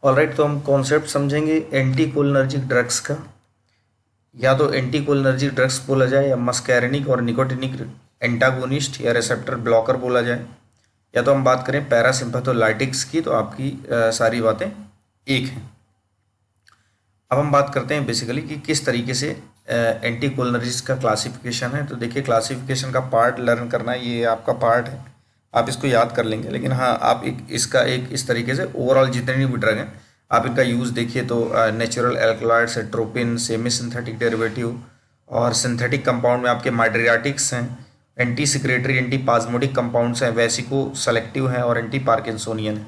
Alright, तो हम concept समझेंगे एंटी कोलिनर्जिक ड्रग्स का। या तो एंटी कोलिनर्जिक ड्रग्स बोला जाए, या मस्कैरिनिक और निकोटिनिक एंटागोनिस्ट या रिसेप्टर ब्लॉकर बोला जाए, या तो हम बात करें पैरासिम्पैथोलाइटिक्स की, तो आपकी सारी बातें एक हैं। अब हम बात करते हैं बेसिकली कि किस तरीके से एंटी कोलिनर्जिक्स का क्लासिफिकेशन है। तो देखिए, क्लासिफिकेशन का पार्ट लर्न करना, ये आपका पार्ट है, आप इसको याद कर लेंगे। लेकिन हाँ, आप इसका एक इस तरीके से ओवरऑल जितने भी ड्रग हैं आप इनका यूज़ देखिए तो natural alkaloids, atropine, semi synthetic derivative, और सिंथेटिक कंपाउंड में आपके माइड्रियाटिक्स हैं, एंटी सिक्रेटरी एंटी पाज्मोडिक कंपाउंड्स हैं, वेसिको सेलेक्टिव हैं, और एंटी पार्किंसोनियन है।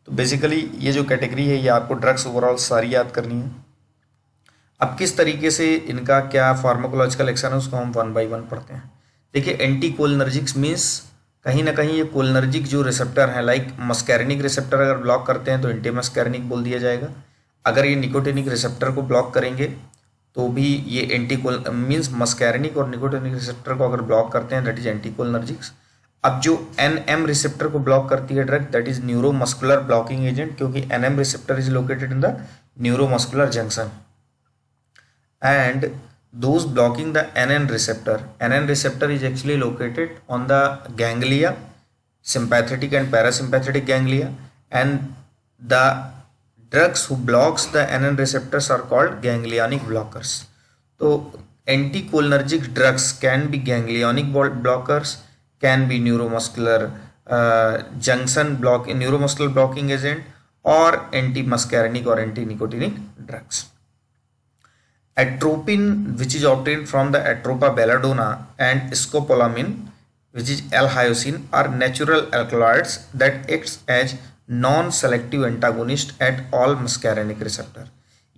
तो बेसिकली ये जो कैटेगरी है ये आपको ड्रग्स ओवरऑल सारी याद करनी है। अब किस तरीके से इनका क्या फार्माकोलॉजिकल एक्शन है उसको हम वन बाय वन पढ़ते हैं। देखिए, एंटी कोलिनर्जिक्स मीन्स कहीं ना कहीं ये कोलिनर्जिक जो रिसेप्टर है, लाइक मस्कैरिनिक रिसेप्टर अगर ब्लॉक करते हैं तो एंटी मस्कैरिनिक बोल दिया जाएगा। अगर ये निकोटिनिक रिसेप्टर को ब्लॉक करेंगे तो भी ये एंटी कोल मीन्स मस्कैरिनिक और निकोटिनिक रिसेप्टर को अगर ब्लॉक करते हैं दैट इज एंटी कोलिनर्जिक्स। अब जो एनएम रिसेप्टर को ब्लॉक करती है drug that is neuromuscular blocking agent, क्योंकि NM receptor is located in the neuromuscular junction, and those blocking the NN receptor is actually located on the ganglia, sympathetic and parasympathetic ganglia, and the drugs who blocks the NN receptors are called ganglionic blockers. तो anticholinergic drugs can be ganglionic blockers, can be neuromuscular junction block neuromuscular blocking agent, or anti-muscarinic or anti-nicotinic drugs. Atropine, which is obtained from the Atropa belladonna, and scopolamine, which is L-hyoscine, are natural alkaloids that acts as non-selective antagonist at all muscarinic receptor.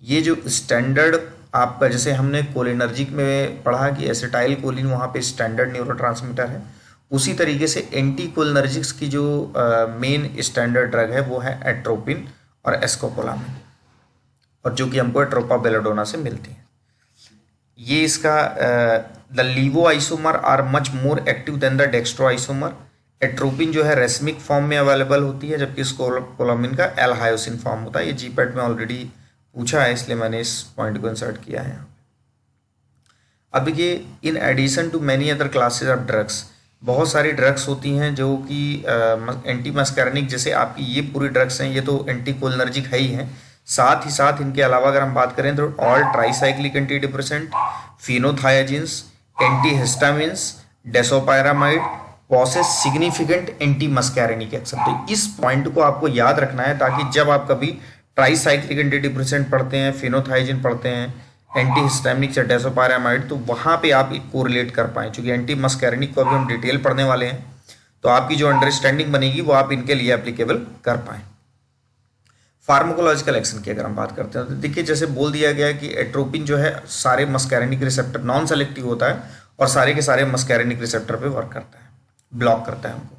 ये जो standard आपका, जैसे हमने cholinergic में पढ़ा कि acetyl choline वहाँ पे स्टैंडर्ड न्यूरोट्रांसमीटर है, उसी तरीके से एंटी कोलिनर्जिक्स की जो मेन स्टैंडर्ड ड्रग है वो है एट्रोपिन और एस्कोपोलामिन, और जो कि हमको एट्रोपा बेलाडोना से मिलती है। ये इसका the levo isomer are much more active than the dextro isomer. Atropine जो है रेसमिक फॉर्म में अवेलेबल होती है, जबकि स्कोपोलामिन का एल हायोसिन फॉर्म होता है। ये जीपैट में ऑलरेडी पूछा है, इसलिए मैंने इस पॉइंट को इंसर्ट किया है। अब देखिए, in addition to many other classes of drugs, बहुत सारी ड्रग्स होती हैं जो कि एंटी मस्कैरिनिक, जैसे आपकी ये पूरी ड्रग्स हैं ये तो एंटी कोलिनर्जिक है ही हैं, साथ ही साथ इनके अलावा अगर हम बात करें तो all tricyclic anti depressant, phenothiazines, antihistamines, disopyramide possess significant anti muscarinic action. तो इस पॉइंट को आपको याद रखना है, ताकि जब आप कभी ट्राईसाइक्लिक एंटी डिप्रेसेंट पढ़ते हैं, फिनोथायाजिन पढ़ते हैं, एंटीहिस्टामिनिक या डेसोपायरामाइड, तो वहाँ पे आप कोरिलेट कर पाएँ। चूँकि एंटी मस्कैरिनिक को अभी हम डिटेल पढ़ने वाले हैं, तो आपकी जो अंडरस्टैंडिंग बनेगी वो आप इनके लिए एप्लीकेबल कर पाएँ। फार्माकोलॉजिकल एक्शन की अगर हम बात करते हैं तो देखिए, जैसे बोल दिया गया कि एट्रोपिन जो है सारे मस्कैरिनिक रिसेप्टर नॉन सेलेक्टिव होता है और सारे के सारे मस्कैरिनिक रिसेप्टर पे वर्क करता है, ब्लॉक करता है उनको।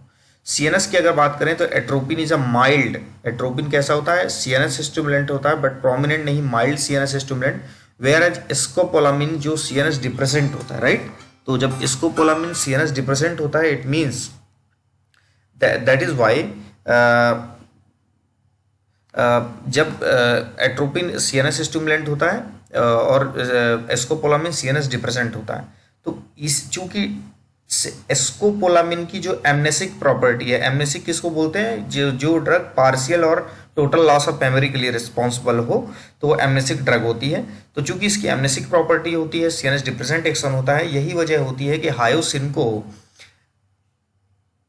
सीएनएस की अगर बात करें तो atropine is a mild, atropine कैसा होता है, सीएनएस स्टिमुलेंट होता है, बट प्रोमिनेंट नहीं, mild CNS stimulant. Whereas scopolamine जो सीएनएस डिप्रेसेंट होता है, राइट। तो जब स्कोपोलामिन सीएनएस डिप्रेसेंट होता है, it means that is why जब एट्रोपिन सीएनएस स्टिमुलेंट होता है और एस्कोपोलामिन सीएनएस डिप्रेसेंट होता है, तो इस चूंकि एस्कोपोलामिन की जो एमनेसिक प्रॉपर्टी है, एमनेसिक किसको बोलते हैं, जो ड्रग पार्शियल और टोटल लॉस ऑफ मेमोरी के लिए रिस्पॉन्सिबल हो, तो वो एमनेसिक ड्रग होती है। तो चूंकि इसकी एमनेसिक प्रॉपर्टी होती है, सीएनएस डिप्रेसेंट एक्शन होता है, यही वजह होती है कि हायोसिन को,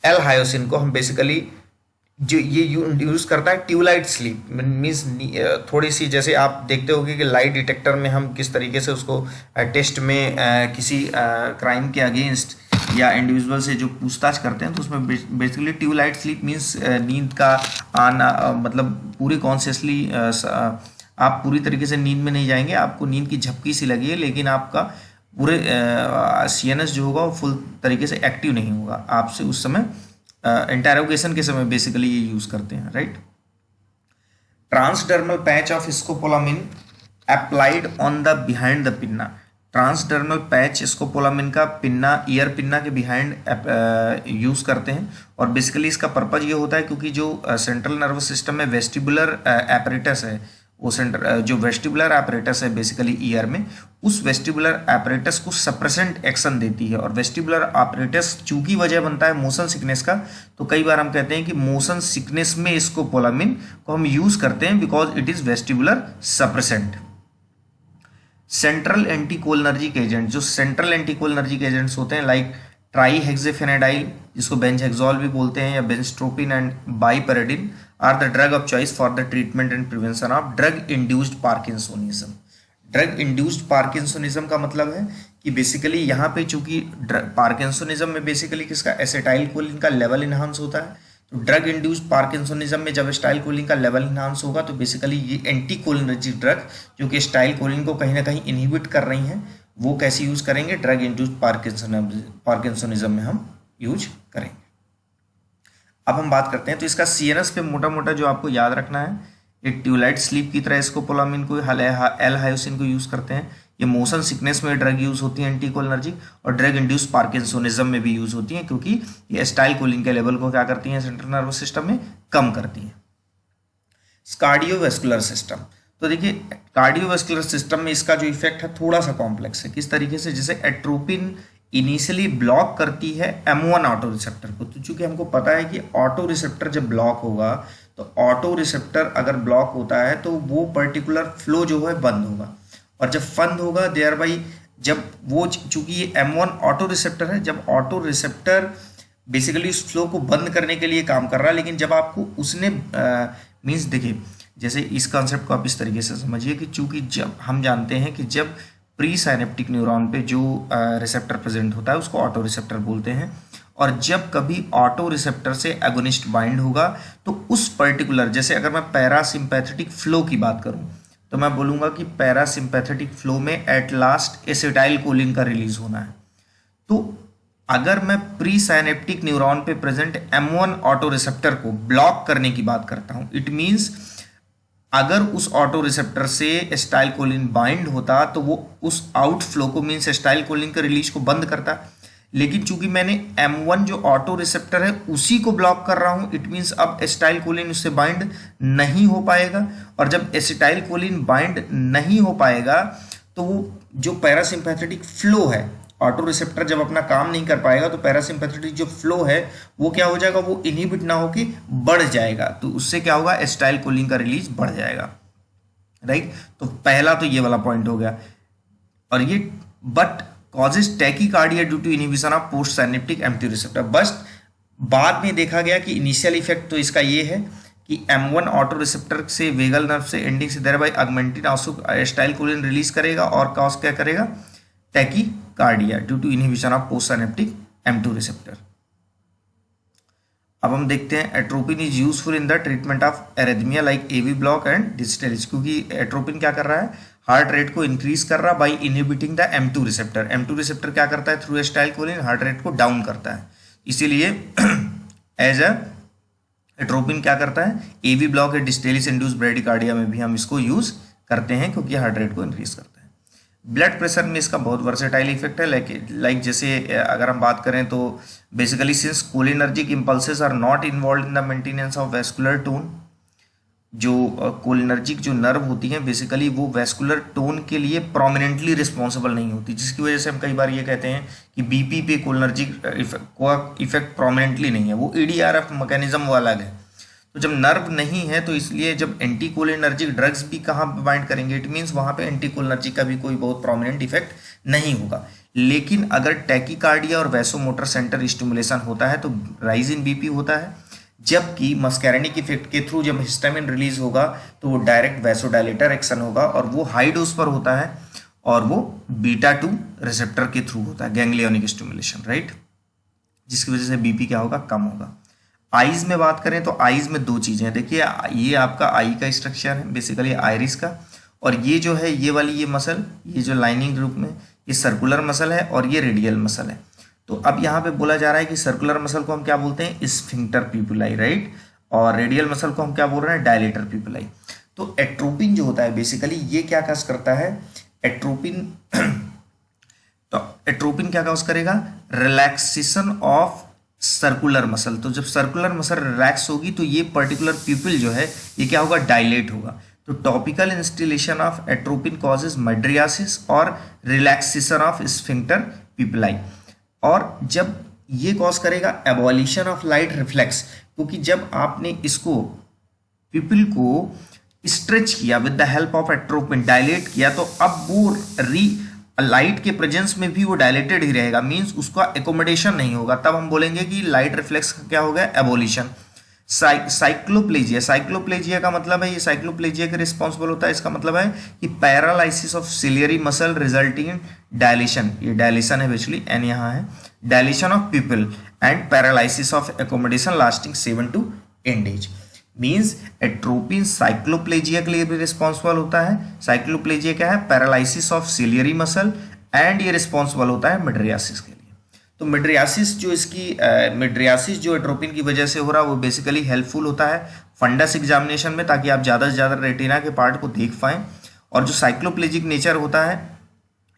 एल हायोसिन को हम बेसिकली जो ये यूज़ करता है ट्यूबलाइट स्लीप मीन्स, थोड़ी सी जैसे आप देखते होंगे कि लाइट डिटेक्टर में हम किस तरीके से उसको टेस्ट में किसी क्राइम के अगेंस्ट या इंडिविजुअल से जो पूछताछ करते हैं, तो उसमें बेसिकली ट्यूबलाइट स्लीप मीन्स नींद का आना, मतलब पूरी कॉन्शियसली आप पूरी तरीके से नींद में नहीं जाएंगे, आपको नींद की झपकी सी लगी है, लेकिन आपका पूरे सीएनएस जो होगा वो फुल तरीके से एक्टिव नहीं होगा, आपसे उस समय इंटेरोगेशन के समय बेसिकली ये यूज करते हैं, right. Transdermal patch of स्कोपोलामिन applied on the behind the pinna, transdermal patch स्कोपोलामिन का पिन्ना, ईयर पिन्ना के बिहाइंड यूज़ करते हैं। और बेसिकली इसका पर्पज ये होता है क्योंकि जो सेंट्रल नर्वस सिस्टम में वेस्टिबुलर एपरेटस है, वो जो वेस्टिबुलर एपरेटस है बेसिकली ईयर में, उस वेस्टिबुलर एपरेटस को सप्रेसेंट एक्शन देती है। और वेस्टिबुलर एपरेटस चूंकि वजह बनता है मोशन सिकनेस का, तो कई बार हम कहते हैं कि मोशन सिकनेस में स्कोपोलामिन को हम यूज़ करते हैं because it is vestibular suppressant. Central anticholinergic agent, जो सेंट्रल एंटीकोलिनर्जिक एजेंट्स होते हैं लाइक ट्राईहेक्सेफेनेडाइल, जिसको बेंजहेक्सोल भी बोलते हैं, या benztropine and biperiden, are the drug of choice for the treatment and prevention of drug induced parkinsonism. Drug induced parkinsonism का मतलब है कि बेसिकली यहाँ पे चूंकि पार्किंसोनिज्म में बेसिकली किसका एसिटाइल कोलिन का लेवल इनहांस होता है, तो ड्रग इंड्यूस्ड पार्किंसोनिज्म में जब एसिटाइल कोलिन का लेवल इनहांस होगा तो बेसिकली ये एंटीकोलिनर्जिक ड्रग जो कि एसिटाइल कोलिन को कहीं ना कहीं इनहिबिट कर रही हैं, वो कैसे यूज करेंगे, ड्रग इंड्यूस्ड पार्किंसोनिज्म में हम यूज करेंगे। अब हम बात करते हैं, तो इसका सीएनएस पे मोटा मोटा जो आपको याद रखना है, एक ट्यूलाइट स्लीप की तरह स्कोपोलामिन को, एल हायोसिन को यूज करते हैं। ये मोशन सिकनेस में ड्रग यूज होती है एंटीकोलिनर्जिक, और ड्रग इंड्यूस्ड पार्किंसोनिज्म में भी यूज होती हैं क्योंकि ये एसिटाइल कोलिन के लेवल को क्या करती हैं सेंट्रल नर्वस सिस्टम में कम करती हैं। कार्डियोवैस्कुलर सिस्टम, तो देखिए कार्डियोवैस्कुलर सिस्टम में इसका जो इफेक्ट है थोड़ा सा कॉम्प्लेक्स है। किस तरीके से, जैसे एट्रोपिन इनिशियली ब्लॉक करती है M1 ऑटो रिसेप्टर को, तो चूंकि हमको पता है कि ऑटो रिसेप्टर जब ब्लॉक होगा तो ऑटो रिसेप्टर अगर ब्लॉक होता है तो वो पर्टिकुलर फ्लो जो है बंद होगा, और जब बंद होगा देयर बाई, जब वो चूंकि ये M1 ऑटो रिसेप्टर है, जब ऑटो रिसेप्टर बेसिकली उस फ्लो को बंद करने के लिए काम कर रहा है, लेकिन जब आपको उसने मीन्स देखिए, जैसे इस कॉन्सेप्ट को आप इस तरीके से समझिए कि चूंकि जब हम जानते हैं कि जब प्री साइनेप्टिक न्यूरॉन पे जो रिसेप्टर प्रेजेंट होता है उसको ऑटो रिसेप्टर बोलते हैं, और जब कभी ऑटो रिसेप्टर से एगोनिस्ट बाइंड होगा तो उस पर्टिकुलर, जैसे अगर मैं पैरासिम्पैथेटिक फ्लो की बात करूं तो मैं बोलूंगा कि पैरासिम्पैथेटिक फ्लो में एट लास्ट एसिटाइल कोलिन का रिलीज होना है। तो अगर मैं प्री साइनेप्टिक न्यूरॉन पे प्रेजेंट M1 ऑटो रिसेप्टर को ब्लॉक करने की बात करता हूं, इट मींस अगर उस ऑटो रिसेप्टर से एसिटाइल कोलिन बाइंड होता तो वो उस आउटफ्लो को मींस एसिटाइल कोलिन के रिलीज को बंद करता, लेकिन चूंकि मैंने M1 जो ऑटो रिसेप्टर है उसी को ब्लॉक कर रहा हूं, इट मींस अब एसिटाइल कोलिन उससे बाइंड नहीं हो पाएगा, और जब एसिटाइल कोलिन बाइंड नहीं हो पाएगा तो वो जो पैरासिम्पैथेटिक फ्लो है, ऑटो रिसेप्टर जब अपना काम नहीं कर पाएगा तो पैरासिम्पैथेटिक जो फ्लो है वो क्या हो जाएगा, वो इनहिबिट ना होके बढ़ जाएगा, तो उससे क्या होगा, एसिटाइल कोलिन का रिलीज बढ़ जाएगा, राइट। तो पहला तो ये वाला पॉइंट हो गया। और ये but causes tachycardia due to inhibition of post synaptic M2 receptor, बस बाद में देखा गया कि इनिशियल इफेक्ट तो इसका ये है कि M1 ऑटो रिसेप्टर से वेगल नर्व से एंडिंग से thereby augmented acetylcholine release करेगा और कॉज क्या करेगा, tachycardia due to inhibition of post synaptic M2 receptor. अब हम देखते हैं atropine is useful in the treatment of arrhythmia like AV block and डिस्टेलिस, क्योंकि एट्रोपिन क्या कर रहा है, हार्ट रेट को इंक्रीज कर रहा है by inhibiting the M2 receptor. M2 receptor क्या करता है, through acetyl choline heart rate को डाउन करता है, इसीलिए एज अ एट्रोपिन क्या करता है, AV ब्लॉक या डिस्टेलिस इंड्यूस ब्रेडिकार्डिया में भी हम इसको यूज करते हैं क्योंकि हार्ट रेट को इंक्रीज करता है। ब्लड प्रेशर में इसका बहुत वर्सेटाइल इफेक्ट है, लाइक जैसे अगर हम बात करें तो basically since cholinergic impulses are not involve in the maintenance of vascular tone, जो कोलिनर्जिक जो नर्व होती हैं बेसिकली वो वेस्कुलर टोन के लिए प्रोमिनेंटली रिस्पॉन्सिबल नहीं होती, जिसकी वजह से हम कई बार ये कहते हैं कि BP पे कोलिनर्जिक इफेक्ट प्रोमिनेंटली नहीं है, वो EDRF मैकेनिज्म वो अलग है। तो जब नर्व नहीं है तो इसलिए जब एंटीकोलिनर्जिक ड्रग्स भी कहाँ पे बाइंड करेंगे, इट मीन्स वहाँ पे एंटीकोलिनर्जिक का भी कोई बहुत प्रोमिनेंट इफेक्ट नहीं होगा। लेकिन अगर टैकीकार्डिया और वैसोमोटर सेंटर स्टिमुलेशन होता है तो राइज इन BP होता है, जबकि मस्कैरेनिक इफेक्ट के थ्रू जब हिस्टामिन रिलीज होगा तो वो डायरेक्ट वैसोडाइलेटर एक्शन होगा, और वो हाई डोज पर होता है और वो β2 रिसेप्टर के थ्रू होता है, गैंग्लियोनिक स्टिमुलेशन, राइट, जिसकी वजह से BP क्या होगा, कम होगा। आईज में बात करें तो आईज में दो चीजें हैं, देखिए ये आपका आई का स्ट्रक्चर है बेसिकली आइरिस का, और ये जो है ये वाली ये मसल, ये जो लाइनिंग ग्रुप में ये सर्कुलर मसल है और ये रेडियल मसल है। तो अब यहाँ पे बोला जा रहा है कि सर्कुलर मसल को हम क्या बोलते हैं, स्फिंक्टर पिपुलाई, राइट, और रेडियल मसल को हम क्या बोल रहे हैं, डायलेटर पिपुलाई। तो एट्रोपिन जो होता है बेसिकली ये क्या काज करता है, एट्रोपिन एट्रोपिन क्या कॉज करेगा, रिलैक्सेशन ऑफ सर्कुलर मसल। तो जब सर्कुलर मसल रिलैक्स होगी तो ये पर्टिकुलर प्यूपिल जो है ये क्या होगा, डायलेट होगा। तो topical instillation of atropine causes mydriasis और रिलैक्सेशन ऑफ स्फिंक्टर पिपलाई। और जब ये कॉज करेगा एबॉलिशन ऑफ लाइट रिफ्लेक्स, क्योंकि जब आपने इसको पिपल को स्ट्रेच किया with the help of atropine, dilate किया, तो अब वो लाइट के प्रेजेंस में भी वो डायलेटेड ही रहेगा, मींस उसका एकोमोडेशन नहीं होगा। तब हम बोलेंगे कि लाइट रिफ्लेक्स का क्या हो गया, एबोलिशन। साइक्लोप्लेजिया, साइक्लोप्लेजिया का मतलब है, ये साइक्लोप्लेजिया के रिस्पॉन्सिबल होता है, इसका मतलब है कि paralysis of ciliary muscle resulting in dilation, ये डायलेशन है बेसिकली, एन यहाँ है, dilation of people and paralysis of accommodation lasting 7 to 10 days। Means atropine cycloplegia के लिए भी रिस्पॉन्सिबल होता है। साइक्लोप्लेजिया क्या है, paralysis of ciliary muscle, and ये रिस्पॉन्सिबल होता है मिड्रियासिस के लिए। तो मिड्रियासिस जो इसकी मिड्रियासिस जो एट्रोपिन की वजह से हो रहा है वो बेसिकली हेल्पफुल होता है फंडस एग्जामिनेशन में, ताकि आप ज़्यादा से ज़्यादा रेटिना के पार्ट को देख पाएँ। और जो साइक्लोप्लेजिक नेचर होता है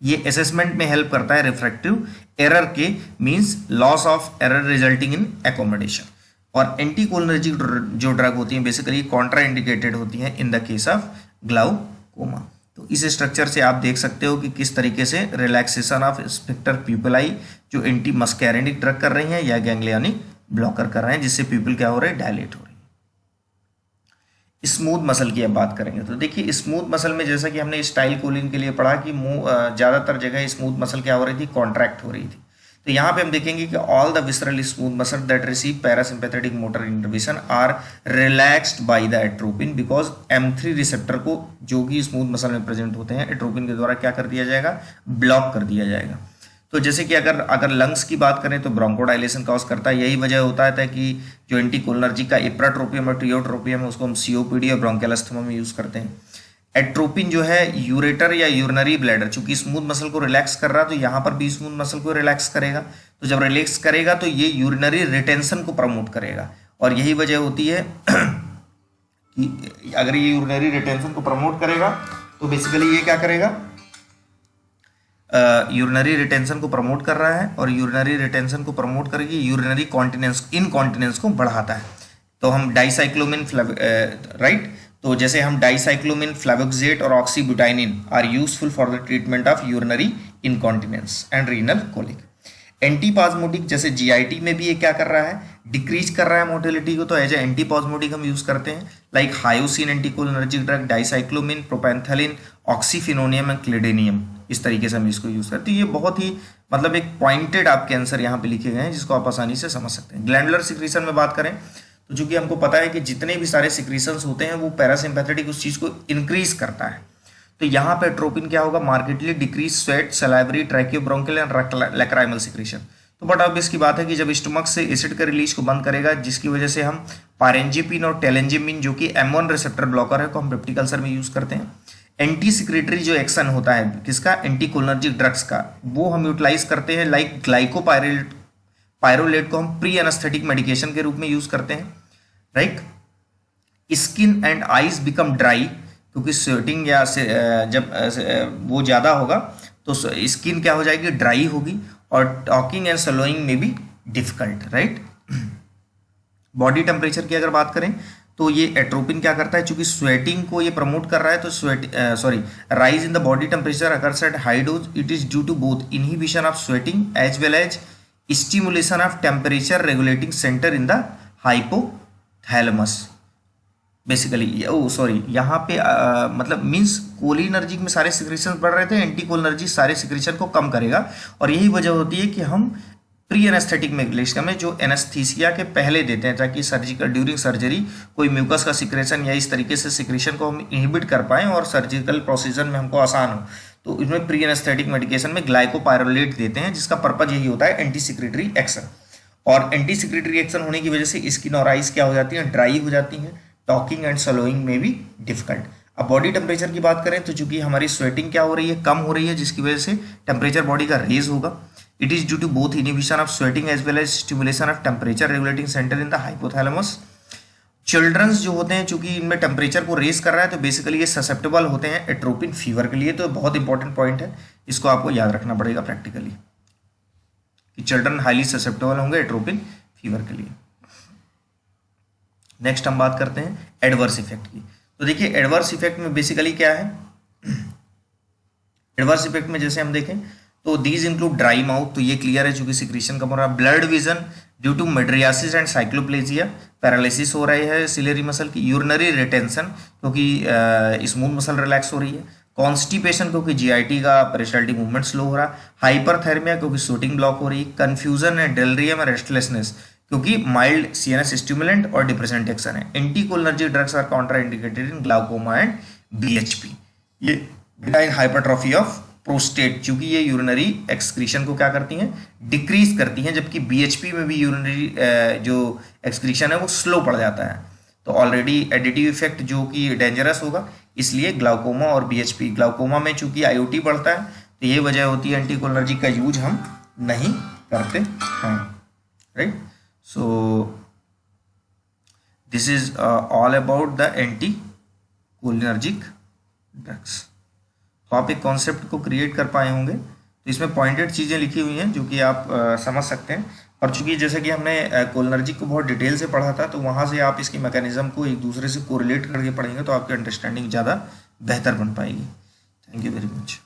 ये असेसमेंट में हेल्प करता है रिफ्रैक्टिव एरर के, means loss of error resulting in accommodation. और एंटीकोलिनर्जिक जो ड्रग होती हैं बेसिकली कॉन्ट्रा इंडिकेटेड होती हैं in the case of glaucoma. तो इस स्ट्रक्चर से आप देख सकते हो कि किस तरीके से रिलैक्सेशन ऑफ स्फिंक्टर पिपलाई जो एंटी मस्कैरिनिक ड्रग कर रही हैं या गैंग्लियनिक ब्लॉकर कर रहे हैं, जिससे पीपल क्या हो रहे हैं, डायलेट हो रही है। स्मूथ मसल की अब बात करेंगे तो देखिए स्मूथ मसल में जैसा कि हमने स्टाइल कोलिन के लिए पढ़ा कि मुंह ज़्यादातर जगह स्मूथ मसल क्या हो रही थी, कॉन्ट्रैक्ट हो रही थी। तो यहाँ पे हम देखेंगे कि all the visceral smooth muscle that receive parasympathetic motor innervation are relaxed by the atropine, because M3 receptor को जो कि स्मूथ मसल में प्रेजेंट होते हैं एट्रोपिन के द्वारा क्या कर दिया जाएगा, ब्लॉक कर दिया जाएगा। तो जैसे कि अगर लंग्स की बात करें तो ब्रोंकोडाइलेशन कॉज करता है, यही वजह होता है कि जो एंटीकोलिनर्जिक का इप्राट्रोपियम और ट्रियोट्रोपियम है उसको हम COPD और ब्रोंकियल अस्थमा में यूज करते हैं। एट्रोपिन जो है यूरेटर या यूरिनरी ब्लैडर, चूंकि स्मूथ मसल को रिलैक्स कर रहा है तो यहाँ पर भी स्मूथ मसल को रिलैक्स करेगा। तो जब रिलैक्स करेगा तो ये यूरिनरी रिटेंशन को प्रमोट करेगा, और यही वजह होती है कि अगर ये यूरिनरी रिटेंशन को प्रमोट करेगा तो बेसिकली ये क्या करेगा, यूरिनरी रिटेंशन को प्रमोट कर रहा है, और यूरिनरी रिटेंशन को प्रमोट करके यूरिनरी कॉन्टिनेंस इनकॉन्टिनेंस को बढ़ाता है। तो हम डाइसाइक्लोमिन राइट, तो जैसे हम डाइसाइक्लोमिन, फ्लेवोक्सेट और oxybutynin are useful for the treatment of urinary incontinence and renal colic. Antispasmodic जैसे GIT में भी ये क्या कर रहा है, डिक्रीज कर रहा है मोटिलिटी को, तो एज ए एंटीपाज्मोटिक हम यूज करते हैं like hyoscine anticholinergic drug, dicyclomine, propantheline, oxyphenonium and clidinium, इस तरीके से हम इसको यूज करते हैं। तो ये बहुत ही मतलब एक पॉइंटेड आपके आंसर यहाँ पे लिखे गए हैं जिसको आप आसानी से समझ सकते हैं। ग्लैंडुलर सिक्रीशन में बात करें तो चूंकि हमको पता है कि जितने भी सारे सिक्रीशंस होते हैं वो पैरासिम्पैथेटिक उस चीज को इंक्रीज करता है, तो यहाँ पे एट्रोपिन क्या होगा, markedly decrease sweat, salivary, tracheobronchial and lacrimal secretion. तो बट अब इसकी बात है कि जब स्टमक से एसिड के रिलीज को बंद करेगा, जिसकी वजह से हम पारेंजिपिन और टेलेंजिमिन जो कि M1 रिसेप्टर ब्लॉकर है को हम पेप्टिक अल्सर में यूज करते हैं। एंटी सिक्रेटरी जो एक्शन होता है किसका, एंटीकोलिनर्जिक ड्रग्स का, वो हम यूटिलाइज करते हैं लाइक पायरोलेट को हम प्री एनेस्थेटिक मेडिकेशन के रूप में यूज करते हैं, right. Skin and eyes become dry, क्योंकि स्वेटिंग या जब वो ज़्यादा होगा तो स्किन क्या हो जाएगी, ड्राई होगी, और टॉकिंग एंड स्लोइंग में भी डिफिकल्ट, राइट। बॉडी टेम्परेचर की अगर बात करें तो ये एट्रोपिन क्या करता है, चूंकि स्वेटिंग को ये प्रमोट कर रहा है, तो rise in the body temperature occurs at high dose, it is due to both inhibition of sweating as well as stimulation of temperature regulating centre in the hypothalamus. Basically यहाँ पे मतलब means cholinergic में सारे secretion बढ़ रहे थे, anticholinergic सारे secretion को कम करेगा, और यही वजह होती है कि हम प्री एनेस्थेटिक मेडिकेशन में जो एनेस्थीसिया के पहले देते हैं ताकि ड्यूरिंग सर्जरी कोई म्यूकस का सिक्रेशन या इस तरीके से सिक्रेशन को हम इनहिबिट कर पाएं और सर्जिकल प्रोसीजर में हमको आसान हो, तो इसमें प्री एनेस्थेटिक मेडिकेशन में ग्लाइकोपायरोलेट देते हैं, जिसका पर्पज यही होता है एंटी सिक्रेटरी एक्शन। और एंटी सिक्रेटरी एक्शन होने की वजह से स्किन और आइज क्या हो जाती हैं, ड्राई हो जाती हैं, टॉकिंग एंड स्लोइंग में भी डिफिकल्ट। अब बॉडी टेम्परेचर की बात करें तो चूंकि हमारी स्वेटिंग क्या हो रही है, कम हो रही है, जिसकी वजह से टेम्परेचर बॉडी का रेज होगा। It is due to both inhibition of sweating as well as stimulation of temperature regulating centre in the hypothalamus. Childrens जो होते हैं चूंकि इनमें टेम्परेचर को रेज कर रहा है तो बेसिकली ये ससेप्टेबल होते हैं एट्रोपिन फीवर के लिए, तो बहुत इंपॉर्टेंट पॉइंट है, इसको आपको याद रखना पड़ेगा प्रैक्टिकली। कि चिल्ड्रन हाईली ससेप्टेबल होंगे एट्रोपिक फीवर के लिए। नेक्स्ट हम बात करते हैं एडवर्स इफेक्ट की। तो देखिए एडवर्स इफेक्ट में बेसिकली क्या है, एडवर्स इफेक्ट में जैसे हम देखें तो दीज इंक्लूड ड्राई माउथ, तो ये क्लियर है चूंकि सिक्रीशन कम हो रहा है, blurred vision due to mydriasis and cycloplegia, paralysis हो रही है सिलेरी मसल की, यूरिनरी रिटेंशन क्योंकि स्मूथ मसल रिलैक्स हो रही है, कॉन्स्टिपेशन क्योंकि जीआईटी का पेरिस्टाल्टी मूवमेंट स्लो हो रहा है, हाइपरथर्मिया क्योंकि शूटिंग ब्लॉक हो रही है, confusion and delirium and restlessness क्योंकि माइल्ड सीएनएस स्टिमुलेंट और डिप्रेसेंट एक्शन है। Anticholinergic drugs are counter indicated in glaucoma and BHP. ये बिटाइन हाइपरट्रॉफी ऑफ प्रोस्टेट, चूंकि ये यूरिनरी एक्सक्रीशन को क्या करती हैं, डिक्रीज करती हैं, जबकि बीएचपी में भी यूरिनरी जो एक्सक्रीशन है वो स्लो पड़ जाता है। तो ऑलरेडी एडिटिव इफेक्ट जो कि डेंजरस होगा, इसलिए ग्लाउकोमा और बीएचपी, ग्लाउकोमा में चूंकि आईओटी बढ़ता है तो ये वजह होती है एंटीकोलिनर्जिक का यूज हम नहीं करते हैं, right. So this is all about the anticholinergic drugs. तो आप एक कॉन्सेप्ट को क्रिएट कर पाए होंगे, तो इसमें पॉइंटेड चीज़ें लिखी हुई हैं जो कि आप समझ सकते हैं। और चूंकि जैसे कि हमने कोलिनर्जिक को बहुत डिटेल से पढ़ा था, तो वहाँ से आप इसकी मैकेनिज्म को एक दूसरे से कोरिलेट करके पढ़ेंगे तो आपकी अंडरस्टैंडिंग ज़्यादा बेहतर बन पाएगी। Thank you very much.